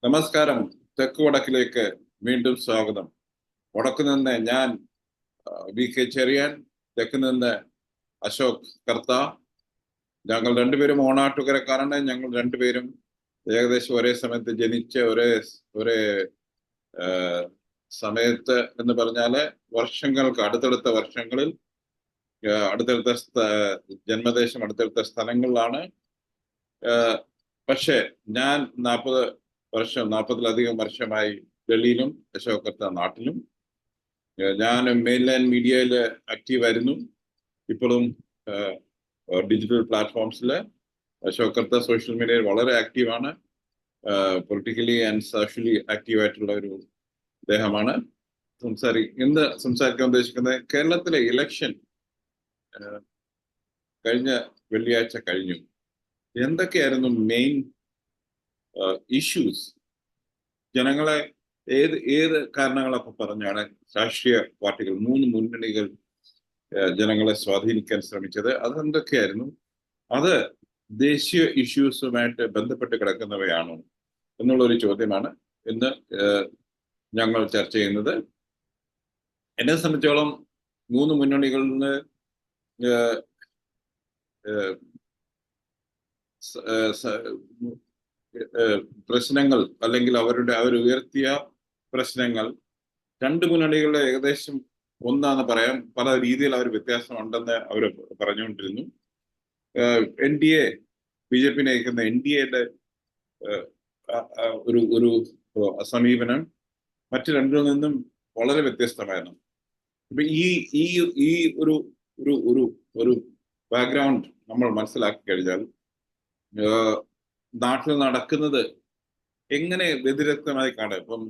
നമസ്കാരം. തെക്ക് വടക്കിലേക്ക് വീണ്ടും സ്വാഗതം. വടക്കു നിന്ന് ഞാൻ VK ചെറിയാൻ, തെക്ക് നിന്ന് അശോക് കർത്ത. ഞങ്ങൾ രണ്ടുപേരും ഓണാട്ടുകരക്കാരാണ്. ഞങ്ങൾ രണ്ടുപേരും ഏകദേശം ഒരേ സമയത്ത് ജനിച്ച ഒരേ സമയത്ത് എന്ന് പറഞ്ഞാല് വർഷങ്ങൾക്ക് അടുത്തടുത്ത വർഷങ്ങളിൽ അടുത്തടുത്ത ജന്മദേശം അടുത്തടുത്ത സ്ഥലങ്ങളിലാണ്. പക്ഷെ ഞാൻ 40-ലധികം വർഷമായി ഡൽഹിയിലും അശോക് കർത്ത നാട്ടിലും. ഞാൻ മെയിൻലൈൻ മീഡിയയിൽ ആക്റ്റീവ് ആയിരുന്നു. ഇപ്പോഴും ഡിജിറ്റൽ പ്ലാറ്റ്ഫോംസിൽ അശോക് കർത്ത സോഷ്യൽ മീഡിയയിൽ വളരെ ആക്റ്റീവാണ്. പൊളിറ്റിക്കലി ആൻഡ് സോഷ്യലി ആക്റ്റീവ് ആയിട്ടുള്ള ഒരു അദ്ദേഹമാണ്. ഇന്ന് സംസാരിക്കാൻ ഉദ്ദേശിക്കുന്നത് കേരളത്തിലെ ഇലക്ഷൻ കഴിഞ്ഞ വെള്ളിയാഴ്ച കഴിഞ്ഞു. എന്തൊക്കെയായിരുന്നു മെയിൻ ഇഷ്യൂസ്? ജനങ്ങളെ ഏത് കാരണങ്ങളൊക്കെ പറഞ്ഞാണ് രാഷ്ട്രീയ പാർട്ടികൾ, 3 മുന്നണികൾ ജനങ്ങളെ സ്വാധീനിക്കാൻ ശ്രമിച്ചത്? അതെന്തൊക്കെയായിരുന്നു? അത് ദേശീയ ഇഷ്യൂസുമായിട്ട് ബന്ധപ്പെട്ട് കിടക്കുന്നവയാണോ എന്നുള്ളൊരു ചോദ്യമാണ് ഇന്ന് ഞങ്ങൾ ചർച്ച ചെയ്യുന്നത്. എന്നെ സംബന്ധിച്ചോളം 3 മുന്നണികളിൽ നിന്ന് പ്രശ്നങ്ങൾ അല്ലെങ്കിൽ അവർ ഉയർത്തിയ പ്രശ്നങ്ങൾ 2 മുന്നണികളുടെ ഏകദേശം ഒന്നാന്ന് പറയാം. പല രീതിയിൽ അവർ വ്യത്യാസമുണ്ടെന്ന് അവർ പറഞ്ഞുകൊണ്ടിരുന്നു. NDA, BJP നയിക്കുന്ന NDAയുടെ ഒരു സമീപനം മറ്റു രണ്ടിൽ നിന്നും വളരെ വ്യത്യസ്തമായിരുന്നു. ഇപ്പൊ ഈ ഒരു ബാക്ക്ഗ്രൗണ്ട് നമ്മൾ മനസ്സിലാക്കി കഴിഞ്ഞാൽ നാട്ടിൽ നടക്കുന്നത് എങ്ങനെ വ്യതിരക്തമായി കാണാം. ഇപ്പം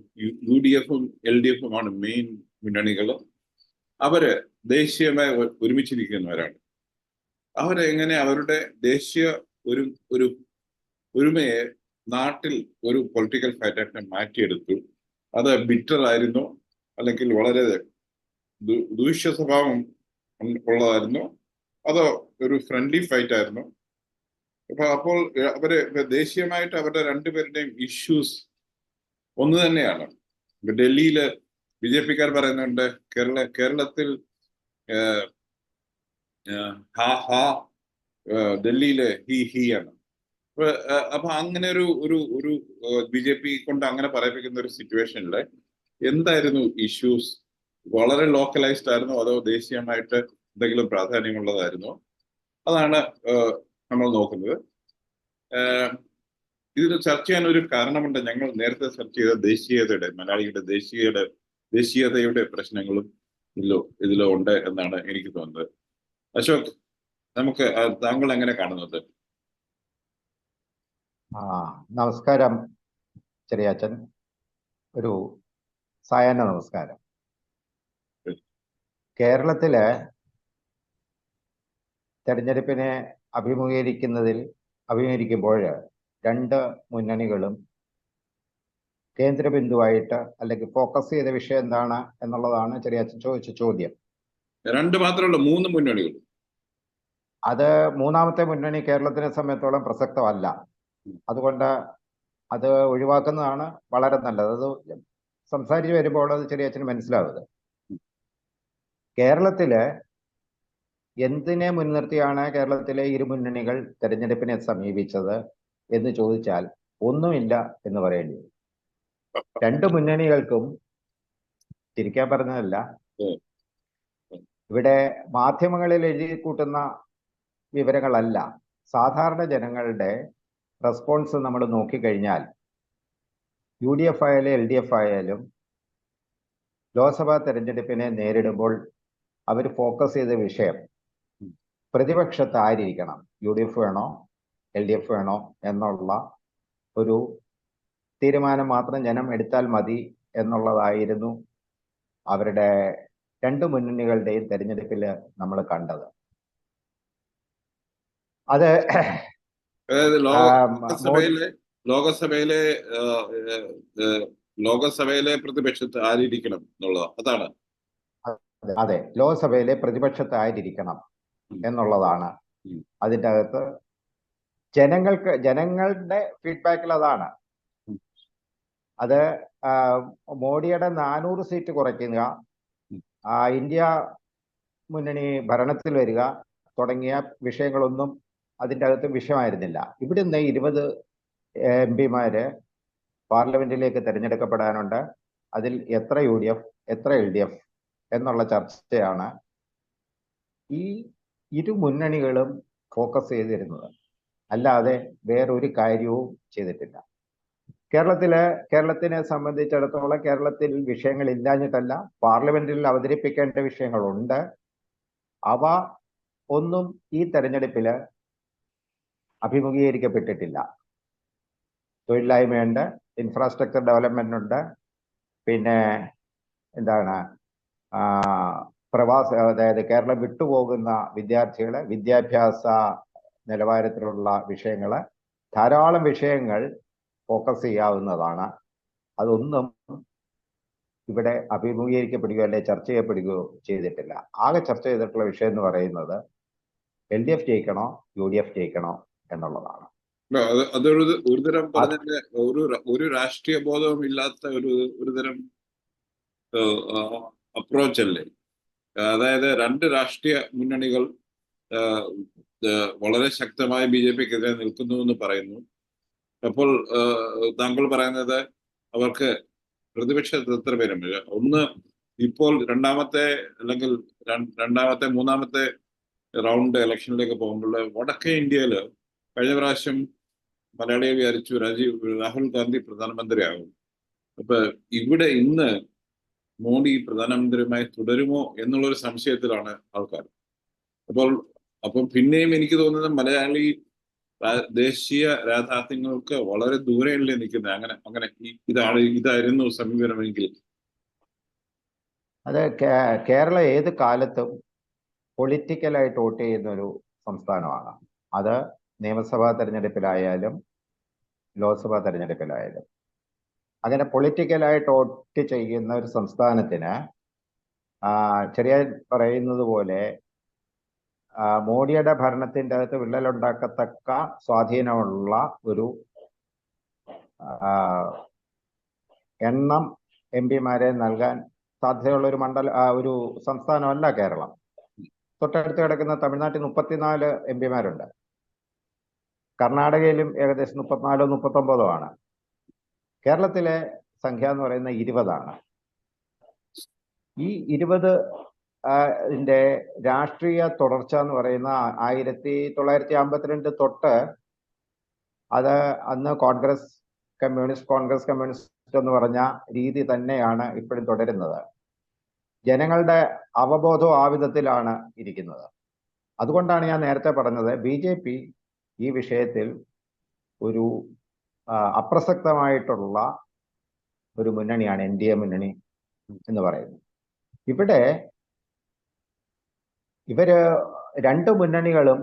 UDF-ഉം LDF-ഉം ആണ് മെയിൻ മുന്നണികൾ. അവര് ദേശീയമായി ഒരുമിച്ചിരിക്കുന്നവരാണ്. അവരെങ്ങനെ അവരുടെ ദേശീയ ഒരുമയെ നാട്ടിൽ ഒരു പൊളിറ്റിക്കൽ ഫൈറ്റായിട്ട് മാറ്റിയെടുത്തു? അത് ബിറ്റർ ആയിരുന്നു, അല്ലെങ്കിൽ വളരെ ദൂഷ്യ സ്വഭാവം ഉള്ളതായിരുന്നു, അതോ ഒരു ഫ്രണ്ട്ലി ഫൈറ്റ് ആയിരുന്നു? അപ്പോൾ അവര് ദേശീയമായിട്ട് അവരുടെ രണ്ടുപേരുടെയും ഇഷ്യൂസ് ഒന്ന് തന്നെയാണ്. ഡൽഹിയില് BJP-ക്കാർ പറയുന്നുണ്ട് കേരളത്തിൽ ഡൽഹിയില് ഹി ആണ്. അപ്പൊ അങ്ങനെ ഒരു BJP കൊണ്ട് അങ്ങനെ പറയിപ്പിക്കുന്ന ഒരു സിറ്റുവേഷനില് എന്തായിരുന്നു ഇഷ്യൂസ്? വളരെ ലോക്കലൈസ്ഡ് ആയിരുന്നോ, അതോ ദേശീയമായിട്ട് എന്തെങ്കിലും പ്രാധാന്യമുള്ളതായിരുന്നോ? അതാണ് നമ്മൾ നോക്കുന്നത്. ഇതിന് ചർച്ച ചെയ്യാൻ ഒരു കാരണമുണ്ട്. ഞങ്ങൾ നേരത്തെ ചർച്ച ചെയ്ത മലയാളിയുടെ ദേശീയതയുടെ പ്രശ്നങ്ങളും ഇതിലോ ഉണ്ട് എന്നാണ് എനിക്ക് തോന്നുന്നത്. അശോക്, താങ്കൾ എങ്ങനെ കാണുന്നത്? നമസ്കാരം ചെറിയാച്ചൻ. ഒരു സായാഹ്ന നമസ്കാരം. കേരളത്തിലെ തെരഞ്ഞെടുപ്പിനെ അഭിമുഖീകരിക്കുമ്പോൾ 2 മുന്നണികളും കേന്ദ്രബിന്ദുവായിട്ട് അല്ലെങ്കിൽ ഫോക്കസ് ചെയ്ത വിഷയം എന്താണ് എന്നുള്ളതാണ് ചെറിയാച്ചൻ ചോദിച്ച ചോദ്യം. 2 മാത്രമല്ല, 3 മുന്നണികൾ. അത് മൂന്നാമത്തെ മുന്നണി കേരളത്തിനെ സംബന്ധിച്ചോളം പ്രസക്തമല്ല. അതുകൊണ്ട് അത് ഒഴിവാക്കുന്നതാണ് വളരെ നല്ലത്. അത് സംസാരിച്ച് വരുമ്പോൾ അത് ചെറിയാച്ചന് മനസ്സിലാവുന്നത്. കേരളത്തില് എന്തിനെ മുൻനിർത്തിയാണ് കേരളത്തിലെ 2 മുന്നണികൾ തെരഞ്ഞെടുപ്പിനെ സമീപിച്ചത് എന്ന് ചോദിച്ചാൽ ഒന്നുമില്ല എന്ന് പറയേണ്ടി വരും. 2 മുന്നണികൾക്കും ചിരിക്കാൻ പറഞ്ഞതല്ല, ഇവിടെ മാധ്യമങ്ങളിൽ എഴുതി കൂട്ടുന്ന വിവരങ്ങളല്ല. സാധാരണ ജനങ്ങളുടെ റെസ്പോൺസ് നമ്മൾ നോക്കിക്കഴിഞ്ഞാൽ UDF ആയാലും LDF ആയാലും ലോക്സഭാ തെരഞ്ഞെടുപ്പിനെ നേരിടുമ്പോൾ അവർ ഫോക്കസ് ചെയ്ത വിഷയം പ്രതിപക്ഷത്ത് ആരിക്കണം, UDF വേണോ LDF വേണോ എന്നുള്ള ഒരു തീരുമാനം മാത്രം ജനം എടുത്താൽ മതി എന്നുള്ളതായിരുന്നു അവരുടെ 2 മുന്നണികളുടെയും തെരഞ്ഞെടുപ്പിൽ നമ്മൾ കണ്ടത്. അത് ലോകസഭയിലെ പ്രതിപക്ഷത്ത് ആരിക്കണം എന്നുള്ളത് അതാണ്. അതെ, ലോക്സഭയിലെ പ്രതിപക്ഷത്ത് ആരിക്കണം എന്നുള്ളതാണ് അതിൻ്റെ അകത്ത് ജനങ്ങളുടെ ഫീഡ്ബാക്കിൽ അതാണ്. അത് മോഡിയുടെ 400 സീറ്റ് കുറയ്ക്കുക, ഇന്ത്യ മുന്നണി ഭരണത്തിൽ വരിക തുടങ്ങിയ വിഷയങ്ങളൊന്നും അതിൻ്റെ അകത്ത് വിഷയമായിരുന്നില്ല. ഇവിടുന്ന് 20 MP-മാര് പാർലമെന്റിലേക്ക് തിരഞ്ഞെടുക്കപ്പെടാനുണ്ട്. അതിൽ എത്ര UDF, എത്ര LDF എന്നുള്ള ചർച്ചയാണ് ഈ ഇരു മുന്നണികളും ഫോക്കസ് ചെയ്തിരുന്നത്. അല്ലാതെ വേറൊരു കാര്യവും ചെയ്തിട്ടില്ല. കേരളത്തിനെ സംബന്ധിച്ചിടത്തോളം കേരളത്തിൽ വിഷയങ്ങൾ ഇല്ലാഞ്ഞിട്ടല്ല, പാർലമെന്റിൽ അവതരിപ്പിക്കേണ്ട വിഷയങ്ങളുണ്ട്. അവ ഒന്നും ഈ തെരഞ്ഞെടുപ്പിൽ അഭിമുഖീകരിക്കപ്പെട്ടിട്ടില്ല. തൊഴിലില്ലായ്മയുണ്ട്, ഇൻഫ്രാസ്ട്രക്ചർ ഡെവലപ്മെന്റ് ഉണ്ട്, പിന്നെ എന്താണ് അതായത് കേരളം വിട്ടുപോകുന്ന വിദ്യാർത്ഥികള്, വിദ്യാഭ്യാസ നിലവാരത്തിലുള്ള വിഷയങ്ങള്, ധാരാളം വിഷയങ്ങൾ ഫോക്കസ് ചെയ്യാവുന്നതാണ്. അതൊന്നും ഇവിടെ അഭിമുഖീകരിക്കപ്പെടുകയോ അല്ലെ ചർച്ച ചെയ്യപ്പെടുകയോ ചെയ്തിട്ടില്ല. ആകെ ചർച്ച ചെയ്തിട്ടുള്ള വിഷയം എന്ന് പറയുന്നത് LDF ജയിക്കണോ UDF ജയിക്കണോ എന്നുള്ളതാണ്. ഒരു തരം പറഞ്ഞ ഒരു രാഷ്ട്രീയ ബോധവും ഇല്ലാത്ത ഒരു തരം അപ്രോച്ച് അല്ലേ? അതായത് 2 രാഷ്ട്രീയ മുന്നണികൾ വളരെ ശക്തമായി BJPക്കെതിരെ നിൽക്കുന്നു എന്ന് പറയുന്നു. അപ്പോൾ താങ്കൾ പറയുന്നത് അവർക്ക് പ്രതിപക്ഷത്ത് എത്ര പേരും, ഒന്ന് ഇപ്പോൾ രണ്ടാമത്തെ അല്ലെങ്കിൽ മൂന്നാമത്തെ റൗണ്ട് ഇലക്ഷനിലേക്ക് പോകുമ്പോൾ വടക്കേ ഇന്ത്യയില് കഴിഞ്ഞ പ്രാവശ്യം മലയാളിയെ വിചാരിച്ചു രാഹുൽ ഗാന്ധി പ്രധാനമന്ത്രിയാകും. അപ്പൊ ഇവിടെ ഇന്ന് മോഡി പ്രധാനമന്ത്രിയുമായി തുടരുമോ എന്നുള്ളൊരു സംശയത്തിലാണ് ആൾക്കാർ. അപ്പം പിന്നെയും എനിക്ക് തോന്നുന്നത് മലയാളി ദേശീയ യാഥാർത്ഥ്യങ്ങൾക്ക് വളരെ ദൂരെയല്ലേ നിൽക്കുന്നത്. അങ്ങനെ ഇതായിരുന്നു സമീപനമെങ്കിൽ അത് കേരളം ഏത് കാലത്തും പൊളിറ്റിക്കലായിട്ട് വോട്ട് ചെയ്യുന്ന ഒരു സംസ്ഥാനമാണ്. അത് നിയമസഭാ തെരഞ്ഞെടുപ്പിലായാലും ലോക്സഭാ തെരഞ്ഞെടുപ്പിലായാലും. അങ്ങനെ പൊളിറ്റിക്കലായിട്ട് വോട്ട് ചെയ്യുന്ന ഒരു സംസ്ഥാനത്തിന് ചെറിയ പറയുന്നത് പോലെ മോഡിയുടെ ഭരണത്തിൻ്റെ അകത്ത് വിള്ളലുണ്ടാക്കത്തക്ക സ്വാധീനമുള്ള ഒരു എണ്ണം MP-മാരെ നൽകാൻ സാധ്യതയുള്ള ഒരു സംസ്ഥാനമല്ല കേരളം. തൊട്ടടുത്ത് കിടക്കുന്ന തമിഴ്നാട്ടിൽ 34 MP-മാരുണ്ട്. കർണാടകയിലും ഏകദേശം 34 39 ആണ്. കേരളത്തിലെ സംഖ്യ എന്ന് പറയുന്നത് 20 ആണ്. ഈ 20 രാഷ്ട്രീയ തുടർച്ച എന്ന് പറയുന്ന 1952 തൊട്ട് അത് അന്ന് കമ്മ്യൂണിസ്റ്റ് എന്ന് പറഞ്ഞ രീതി തന്നെയാണ് ഇപ്പോഴും തുടരുന്നത്. ജനങ്ങളുടെ അവബോധവും ആ വിധത്തിലാണ് ഇരിക്കുന്നത്. അതുകൊണ്ടാണ് ഞാൻ നേരത്തെ പറഞ്ഞത് BJP ഈ വിഷയത്തിൽ ഒരു അപ്രസക്തമായിട്ടുള്ള ഒരു മുന്നണിയാണ് NDA മുന്നണി എന്ന് പറയുന്നത്. ഇവിടെ ഇവര് 2 മുന്നണികളും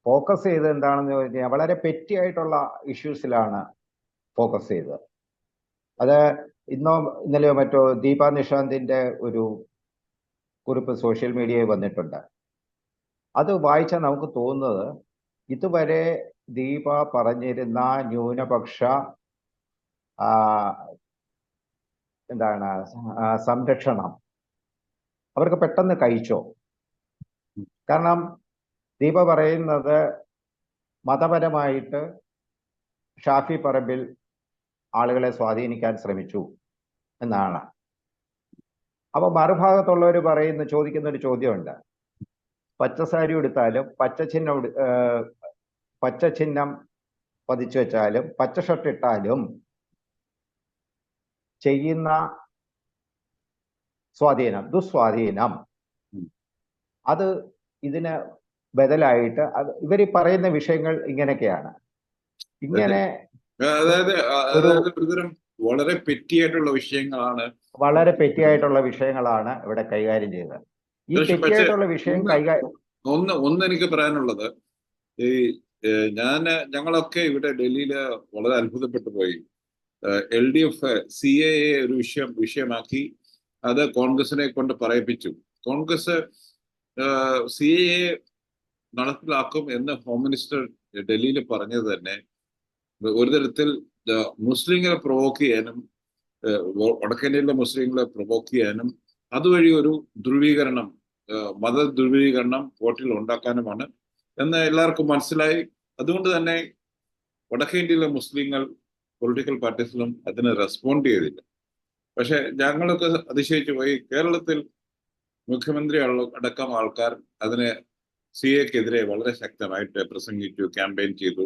ഫോക്കസ് ചെയ്ത് എന്താണെന്ന് ചോദിച്ചാൽ വളരെ പെറ്റിയായിട്ടുള്ള ഇഷ്യൂസിലാണ് ഫോക്കസ് ചെയ്തത്. അത് ഇന്നലെയോ മറ്റോ ദീപ നിഷാന്തിന്റെ ഒരു കുറിപ്പ് സോഷ്യൽ മീഡിയയിൽ വന്നിട്ടുണ്ട്. അത് വായിച്ചാൽ നമുക്ക് തോന്നുന്നത് ഇതുവരെ ദീപ പറഞ്ഞിരുന്ന ന്യൂനപക്ഷ സംരക്ഷണം അവർക്ക് പെട്ടെന്ന് കഴിച്ചോ. കാരണം ദീപ പറയുന്നത് മതപരമായിട്ട് ഷാഫി പറമ്പിൽ ആളുകളെ സ്വാധീനിക്കാൻ ശ്രമിച്ചു എന്നാണ്. അപ്പൊ മറുഭാഗത്തുള്ളവർ ചോദിക്കുന്ന ഒരു ചോദ്യമുണ്ട്. പച്ചസാരി എടുത്താലും പച്ച ചിഹ്നം പതിച്ചു വെച്ചാലും പച്ച ഷർട്ട് ഇട്ടാലും ചെയ്യുന്ന ദുസ്വാധീനം അത് ഇതിന് ബദലായിട്ട് ഇവര് പറയുന്ന വിഷയങ്ങൾ ഇങ്ങനെയൊക്കെയാണ്. ഇങ്ങനെ വളരെ പെറ്റിയായിട്ടുള്ള വിഷയങ്ങളാണ് ഇവിടെ കൈകാര്യം ചെയ്തത്. ഈ പെറ്റിയായിട്ടുള്ള വിഷയം ഒന്ന് എനിക്ക് പറയാനുള്ളത്, ഈ ഞങ്ങളൊക്കെ ഇവിടെ ഡൽഹിയില് വളരെ അത്ഭുതപ്പെട്ടു പോയി. LDF CAA ഒരു വിഷയമാക്കി അത് കോൺഗ്രസിനെ കൊണ്ട് പറയിപ്പിച്ചു. കോൺഗ്രസ് CAA നടപ്പിലാക്കും എന്ന് ഹോം മിനിസ്റ്റർ ഡൽഹിയിൽ പറഞ്ഞത് തന്നെ ഒരു തരത്തിൽ മുസ്ലിങ്ങളെ പ്രൊവോക്ക് ചെയ്യാനും വടക്കേന്ത്യയിലെ മുസ്ലിങ്ങളെ പ്രൊവോക്ക് ചെയ്യാനും അതുവഴി ഒരു ധ്രുവീകരണം, മത ധ്രുവീകരണം വോട്ടിൽ ഉണ്ടാക്കാനുമാണ് എന്ന് എല്ലാവർക്കും മനസ്സിലായി. അതുകൊണ്ട് തന്നെ വടക്കേന്ത്യയിലെ മുസ്ലിങ്ങൾ പൊളിറ്റിക്കൽ പാർട്ടീസിലും അതിന് റെസ്പോണ്ട് ചെയ്തില്ല. പക്ഷെ ഞങ്ങളൊക്കെ അതിശയിച്ചു പോയി. കേരളത്തിൽ മുഖ്യമന്ത്രി അടക്കം ആൾക്കാർ അതിന് CAക്കെതിരെ വളരെ ശക്തമായിട്ട് പ്രസംഗിച്ചു, ക്യാമ്പയിൻ ചെയ്തു.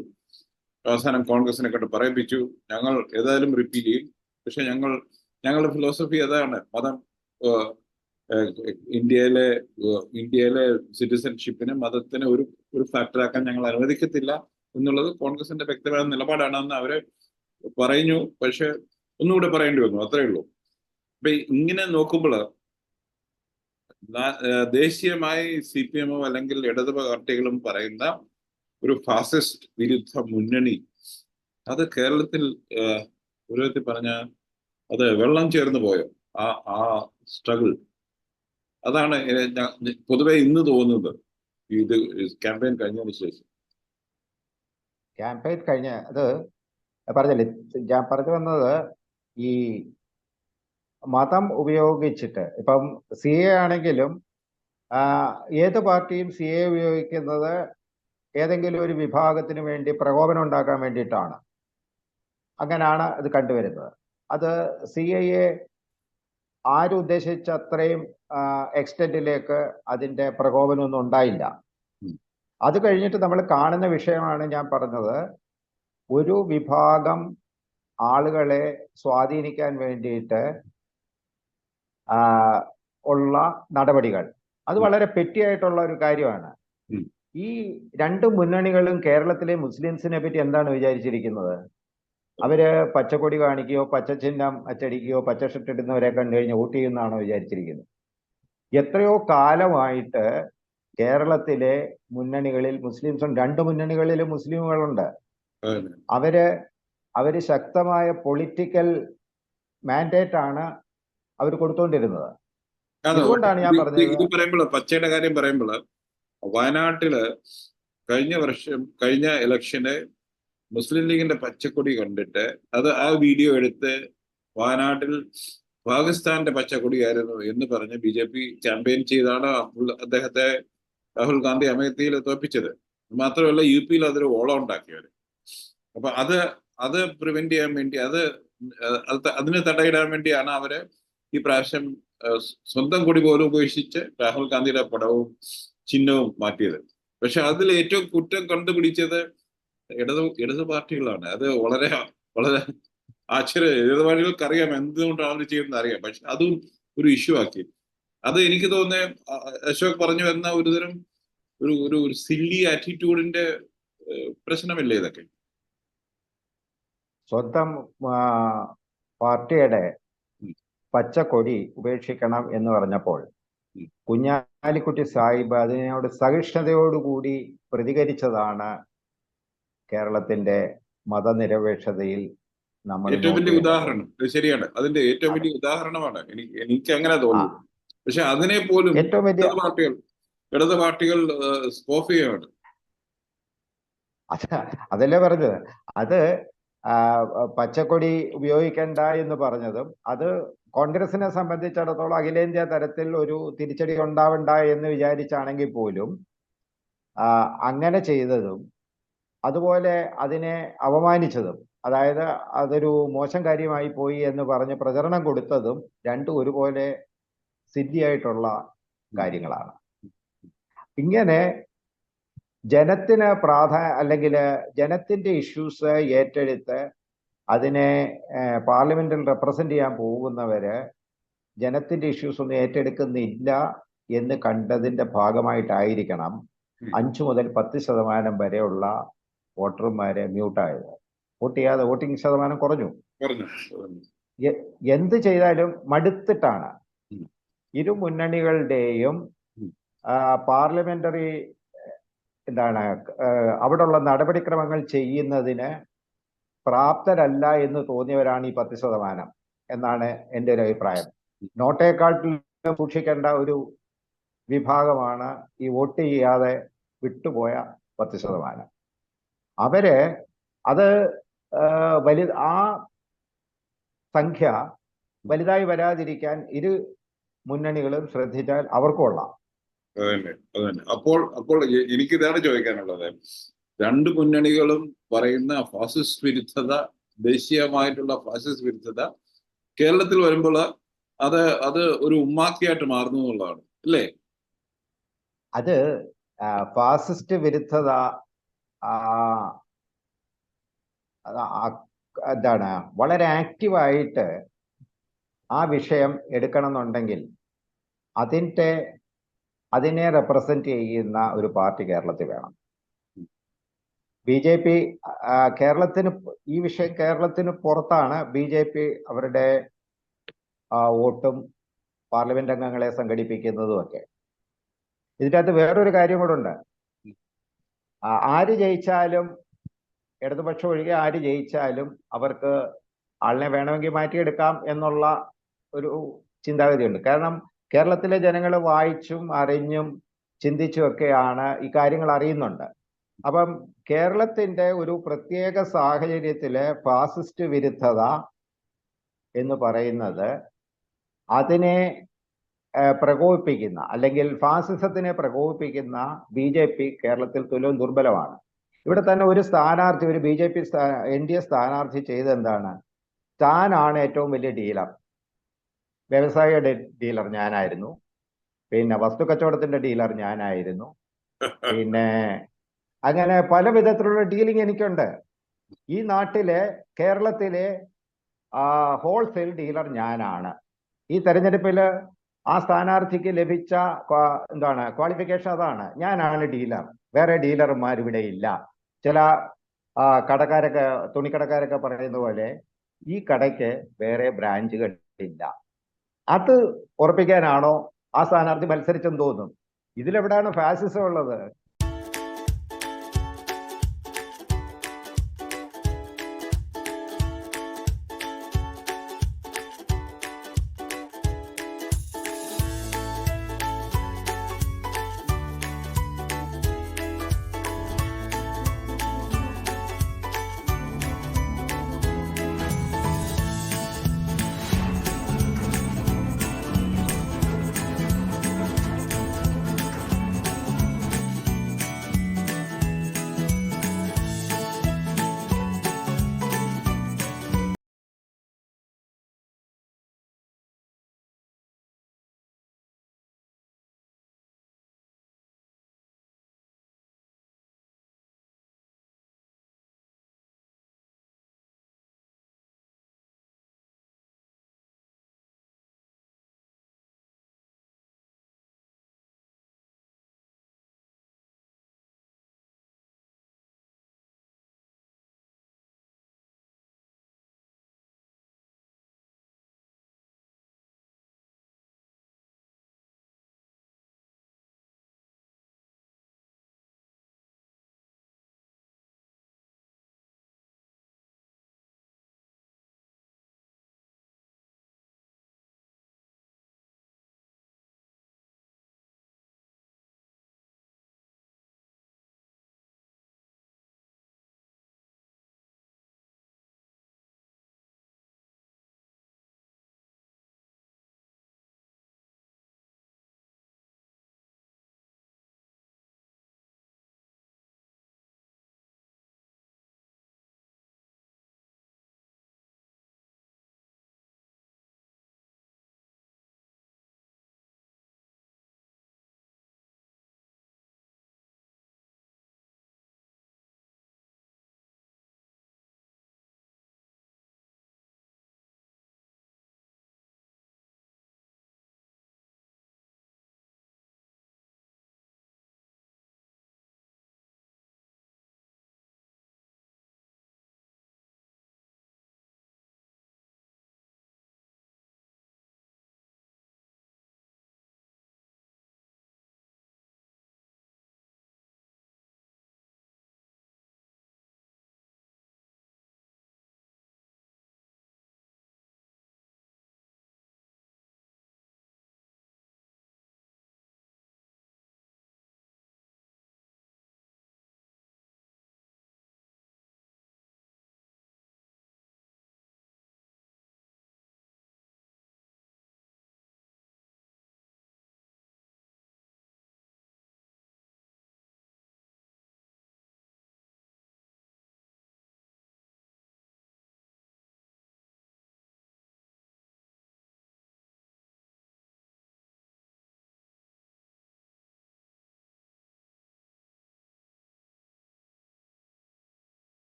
അവസാനം കോൺഗ്രസിനെ കൊണ്ട് പറയിപ്പിച്ചു, ഞങ്ങൾ ഏതായാലും റിപ്പീൽ ചെയ്യും. പക്ഷെ ഞങ്ങളുടെ ഫിലോസഫി അതാണ്, മതം ഇന്ത്യയിലെ സിറ്റിസൺഷിപ്പിന് മതത്തിന് ഒരു ഫാക്ടറാക്കാൻ ഞങ്ങൾ അനുവദിക്കത്തില്ല എന്നുള്ളത് കോൺഗ്രസിന്റെ വ്യക്തമായ നിലപാടാണെന്ന് അവരെ പറഞ്ഞു. പക്ഷെ ഒന്നുകൂടെ പറയേണ്ടി വന്നു, അത്രേ ഉള്ളൂ. അപ്പൊ ഇങ്ങനെ നോക്കുമ്പോൾ ദേശീയമായി CPM അല്ലെങ്കിൽ ഇടത് പാർട്ടികളും പറയുന്ന ഒരു ഫാസിസ്റ്റ് വിരുദ്ധ മുന്നണി, അത് കേരളത്തിൽ ഒരു വിധത്തിൽ പറഞ്ഞ അത് വെള്ളം ചേർന്ന് പോയോ ആ സ്ട്രഗിൾ. അതാണ് പൊതുവെ ഇന്ന് തോന്നുന്നത് ഇത് ക്യാമ്പയിൻ കഴിഞ്ഞതിന് ശേഷം. ക്യാമ്പയിൻ കഴിഞ്ഞ അത് പറഞ്ഞില്ലേ, ഞാൻ പറഞ്ഞു വന്നത് ഈ മതം ഉപയോഗിച്ചിട്ട് ഇപ്പം CA ആണെങ്കിലും ഏത് പാർട്ടിയും CA ഉപയോഗിക്കുന്നത് ഏതെങ്കിലും ഒരു വിഭാഗത്തിന് വേണ്ടി പ്രകോപനം ഉണ്ടാക്കാൻ വേണ്ടിയിട്ടാണ്. അങ്ങനെയാണ് ഇത് കണ്ടുവരുന്നത്. അത് CAയെ ആരുദ്ദേശിച്ച അത്രയും എക്സ്റ്റെന്റിലേക്ക് അതിന്റെ പ്രകോപനമൊന്നും ഉണ്ടായില്ല. അത് കഴിഞ്ഞിട്ട് നമ്മൾ കാണുന്ന വിഷയമാണ് ഞാൻ പറഞ്ഞത്, ഒരു വിഭാഗം ആളുകളെ സ്വാധീനിക്കാൻ വേണ്ടിയിട്ട് ഉള്ള നടപടികൾ. അത് വളരെ പെറ്റിയായിട്ടുള്ള ഒരു കാര്യമാണ്. ഈ രണ്ട് മുന്നണികളും കേരളത്തിലെ മുസ്ലിംസിനെ പറ്റി എന്താണ് വിചാരിച്ചിരിക്കുന്നത്? അവര് പച്ചക്കൊടി കാണിക്കുകയോ പച്ചച്ചിഹ്നം അച്ചടിക്കുകയോ പച്ച ഷർട്ട് ഇടുന്നവരെ കണ്ടു കഴിഞ്ഞാൽ വോട്ട് ചെയ്യുന്നതാണോ വിചാരിച്ചിരിക്കുന്നത്? എത്രയോ കാലമായിട്ട് കേരളത്തിലെ മുന്നണികളിൽ മുസ്ലിംസും, രണ്ട് മുന്നണികളിലും മുസ്ലിമുകളുണ്ട്. അവര് ശക്തമായ പൊളിറ്റിക്കൽ മാൻഡേറ്റ് ആണ് അവർ കൊടുത്തുകൊണ്ടിരുന്നത്. അതുകൊണ്ടാണ് ഞാൻ പറഞ്ഞത്. ഇത് പറയുമ്പോൾ, പച്ചയുടെ കാര്യം പറയുമ്പോൾ, വയനാട്ടില് കഴിഞ്ഞ ഇലക്ഷന് മുസ്ലിം ലീഗിന്റെ പച്ചക്കൊടി കണ്ടിട്ട് ആ വീഡിയോ എടുത്ത് വയനാട്ടിൽ പാകിസ്ഥാന്റെ പച്ചക്കൊടിയായിരുന്നു എന്ന് പറഞ്ഞ് BJP ക്യാമ്പയിൻ ചെയ്താണ് അദ്ദേഹത്തെ രാഹുൽ ഗാന്ധി അമേത്തിയിൽ തോൽപ്പിച്ചത്. മാത്രമല്ല UP അതൊരു ഓളം ഉണ്ടാക്കിയവര്. അപ്പൊ അത് പ്രിവെന്റ് ചെയ്യാൻ വേണ്ടി, അതിന് തടയിടാൻ വേണ്ടിയാണ് അവര് ഈ പ്രാവശ്യം സ്വന്തം കൊടി പോലും ഉപേക്ഷിച്ച് രാഹുൽ ഗാന്ധിയുടെ പടവും ചിഹ്നവും മാറ്റിയത്. പക്ഷെ അതിൽ ഏറ്റവും കുറ്റം കണ്ടുപിടിച്ചത് ഇടത് പാർട്ടികളാണ്. അത് വളരെ വളരെ ആശ്ചര്യം. ഇടത് പാർട്ടികൾക്ക് അറിയാം എന്തുകൊണ്ടാണ് അവർ ചെയ്യുന്നത് അറിയാം. പക്ഷെ അതും ഒരു ഇഷ്യൂ ആക്കി. അത് എനിക്ക് തോന്നുന്നത് അശോക് പറഞ്ഞു വരുന്ന ഒരുതരം ഒരു സില്ലി ആറ്റിറ്റ്യൂഡിന്റെ പ്രശ്നമല്ലേ ഇതൊക്കെ? സ്വന്തം പാർട്ടിയുടെ പച്ചക്കൊടി ഉപേക്ഷിക്കണം എന്ന് പറഞ്ഞപ്പോൾ കുഞ്ഞാലിക്കുട്ടി സാഹിബ് അതിനോട് സഹിഷ്ണുതയോടുകൂടി പ്രതികരിച്ചതാണ് കേരളത്തിന്റെ മതനിരപേക്ഷതയിൽ നമ്മൾ ഏറ്റവും വലിയ ഉദാഹരണം. ശരിയാണ്, അതിന്റെ ഏറ്റവും വലിയ ഉദാഹരണമാണ്. എനിക്ക് അങ്ങനെ തോന്നുന്നു. പക്ഷെ അതിനെ പോലും ഏറ്റവും വലിയ ഇടത് പാർട്ടികൾ സ്കോഫ് ചെയ്യുകയാണ്. അതല്ലേ പറഞ്ഞത്. അത് പച്ചക്കൊടി ഉപയോഗിക്കണ്ട എന്ന് പറഞ്ഞതും അത് കോൺഗ്രസിനെ സംബന്ധിച്ചിടത്തോളം അഖിലേന്ത്യാ തലത്തിൽ ഒരു തിരിച്ചടി ഉണ്ടാവണ്ട എന്ന് വിചാരിച്ചാണെങ്കിൽ പോലും അങ്ങനെ ചെയ്തതും അതുപോലെ അതിനെ അപമാനിച്ചതും, അതായത് അതൊരു മോശം കാര്യമായി പോയി എന്ന് പറഞ്ഞ് പ്രചരണം കൊടുത്തതും രണ്ടും ഒരുപോലെ സിദ്ധിയായിട്ടുള്ള കാര്യങ്ങളാണ്. ഇങ്ങനെ ജനത്തിന് അല്ലെങ്കിൽ ജനത്തിന്റെ ഇഷ്യൂസ് ഏറ്റെടുത്ത് അതിനെ പാർലമെന്റിൽ റെപ്രസെന്റ് ചെയ്യാൻ പോകുന്നവര് ജനത്തിന്റെ ഇഷ്യൂസ് ഒന്നും ഏറ്റെടുക്കുന്നില്ല എന്ന് കണ്ടതിന്റെ ഭാഗമായിട്ടായിരിക്കണം 5 മുതൽ 10% വരെയുള്ള വോട്ടർമാരെ മ്യൂട്ടായത്. വോട്ട് ചെയ്യാതെ വോട്ടിംഗ് ശതമാനം കുറഞ്ഞു. എന്ത് ചെയ്താലും മടുത്തിട്ടാണ് ഇരു മുന്നണികളുടെയും പാർലമെന്ററി അവിടെയുള്ള നടപടിക്രമങ്ങൾ ചെയ്യുന്നതിന് പ്രാപ്തരല്ല എന്ന് തോന്നിയവരാണ് ഈ 10% എന്നാണ് എൻ്റെ ഒരു അഭിപ്രായം. നോട്ടേക്കാട്ടിൽ സൂക്ഷിക്കേണ്ട ഒരു വിഭാഗമാണ് ഈ വോട്ട് ചെയ്യാതെ വിട്ടുപോയ 10%. അത് ആ സംഖ്യ വലുതായി വരാതിരിക്കാൻ ഇരു മുന്നണികളും ശ്രദ്ധിച്ചാൽ അവർക്കും കൊള്ളാം. അതന്നെ. അപ്പോൾ എനിക്കിതാണ് ചോദിക്കാനുള്ളത്. രണ്ട് മുന്നണികളും പറയുന്ന ഫാസിസ്റ്റ് വിരുദ്ധത, ദേശീയമായിട്ടുള്ള ഫാസിസ്റ്റ് വിരുദ്ധത കേരളത്തിൽ വരുമ്പോൾ അത് ഒരു ഉമ്മാക്കിയായിട്ട് മാറുന്നു എന്നുള്ളതാണ് അല്ലേ? അത് ഫാസിസ്റ്റ് വിരുദ്ധത എന്താണ് വളരെ ആക്റ്റീവായിട്ട് ആ വിഷയം എടുക്കണമെന്നുണ്ടെങ്കിൽ അതിനെ റെപ്രസെന്റ് ചെയ്യുന്ന ഒരു പാർട്ടി കേരളത്തിൽ വേണം. BJP കേരളത്തിന് പുറത്താണ് BJP അവരുടെ വോട്ടും പാർലമെന്റ് അംഗങ്ങളെ സംഘടിപ്പിക്കുന്നതും ഒക്കെ. ഇതിൻ്റെ അകത്ത് വേറൊരു കാര്യം കൂടെ ഉണ്ട്. ആര് ജയിച്ചാലും, ഇടതുപക്ഷം ഒഴികെ ആര് ജയിച്ചാലും അവർക്ക് ആളിനെ വേണമെങ്കിൽ മാറ്റിയെടുക്കാം എന്നുള്ള ഒരു ചിന്താഗതിയുണ്ട്. കാരണം കേരളത്തിലെ ജനങ്ങൾ വായിച്ചും അറിഞ്ഞും ചിന്തിച്ചും ഒക്കെയാണ് ഈ കാര്യങ്ങൾ അറിയുന്നുണ്ട്. അപ്പം കേരളത്തിന്റെ ഒരു പ്രത്യേക സാഹചര്യത്തിലെ ഫാസിസ്റ്റ് വിരുദ്ധത എന്ന് പറയുന്നത് അതിനെ പ്രകോപിപ്പിക്കുന്ന, അല്ലെങ്കിൽ ഫാസിസത്തിനെ പ്രകോപിപ്പിക്കുന്ന BJP കേരളത്തിൽ തുലവും ദുർബലമാണ്. ഇവിടെ തന്നെ ഒരു സ്ഥാനാർത്ഥി, ഒരു BJP NDA സ്ഥാനാർത്ഥി ചെയ്തെന്താണ്? താനാണ് ഏറ്റവും വലിയ ഡീലർ, വ്യവസായ ഡീലർ ഞാനായിരുന്നു, പിന്നെ വസ്തു കച്ചവടത്തിന്റെ ഡീലർ ഞാനായിരുന്നു, പിന്നെ അങ്ങനെ പല വിധത്തിലുള്ള ഡീലിംഗ് എനിക്കുണ്ട്. ഈ നാട്ടിലെ, കേരളത്തിലെ ഹോൾസെയിൽ ഡീലർ ഞാനാണ്. ഈ തെരഞ്ഞെടുപ്പിൽ ആ സ്ഥാനാർത്ഥിക്ക് ലഭിച്ച ക്വാളിഫിക്കേഷൻ അതാണ്. ഞാനാണ് ഡീലർ, വേറെ ഡീലർമാർ ഇവിടെ ഇല്ല. ചില കടക്കാരൊക്കെ, തുണിക്കടക്കാരൊക്കെ പറയുന്ന പോലെ ഈ കടയ്ക്ക് വേറെ ബ്രാഞ്ചുകൾ ഇല്ല. അത് ഉറപ്പിക്കാനാണോ ആ സ്ഥാനാർത്ഥി മത്സരിച്ചെന്ന് തോന്നും. ഇതിലെവിടെയാണ് ഫാസിസം ഉള്ളത്?